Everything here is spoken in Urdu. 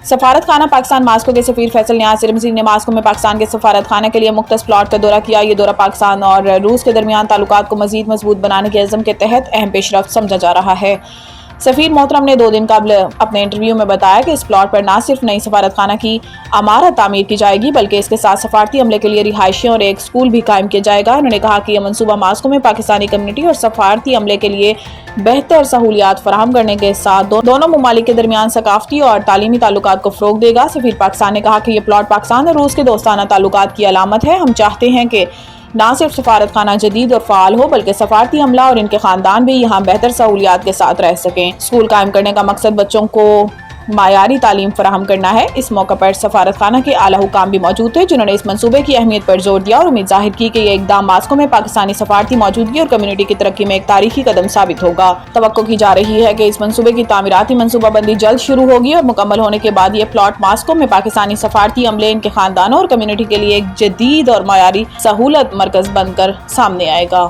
سفارت خانہ پاکستان ماسکو کے سفیر فیصل نیاز رمزی نے ماسکو میں پاکستان کے سفارت خانہ کے لیے مختص پلاٹ کا دورہ کیا۔ یہ دورہ پاکستان اور روس کے درمیان تعلقات کو مزید مضبوط بنانے کے عزم کے تحت اہم پیش رفت سمجھا جا رہا ہے۔ سفیر محترم نے 2 دن قبل اپنے انٹرویو میں بتایا کہ اس پلاٹ پر نہ صرف نئی سفارت خانہ کی عمارت تعمیر کی جائے گی بلکہ اس کے ساتھ سفارتی عملے کے لیے رہائشیں اور ایک اسکول بھی قائم کیا جائے گا۔ انہوں نے کہا کہ یہ منصوبہ ماسکو میں پاکستانی کمیونٹی اور سفارتی عملے کے لیے بہتر سہولیات فراہم کرنے کے ساتھ دونوں ممالک کے درمیان ثقافتی اور تعلیمی تعلقات کو فروغ دے گا۔ سفیر پاکستان نے کہا کہ یہ پلاٹ پاکستان اور روس کے دوستانہ تعلقات کی علامت ہے۔ ہم چاہتے ہیں کہ نہ صرف سفارت خانہ جدید اور فعال ہو بلکہ سفارتی عملہ اور ان کے خاندان بھی یہاں بہتر سہولیات کے ساتھ رہ سکیں۔ اسکول قائم کرنے کا مقصد بچوں کو معیاری تعلیم فراہم کرنا ہے۔ اس موقع پر سفارت خانہ کے اعلیٰ حکام بھی موجود تھے جنہوں نے اس منصوبے کی اہمیت پر زور دیا اور امید ظاہر کی کہ یہ اقدام ماسکو میں پاکستانی سفارتی موجودگی اور کمیونٹی کی ترقی میں ایک تاریخی قدم ثابت ہوگا۔ توقع کی جا رہی ہے کہ اس منصوبے کی تعمیراتی منصوبہ بندی جلد شروع ہوگی اور مکمل ہونے کے بعد یہ پلاٹ ماسکو میں پاکستانی سفارتی عملے، ان کے خاندانوں اور کمیونٹی کے لیے ایک جدید اور معیاری سہولت مرکز بن کر سامنے آئے گا۔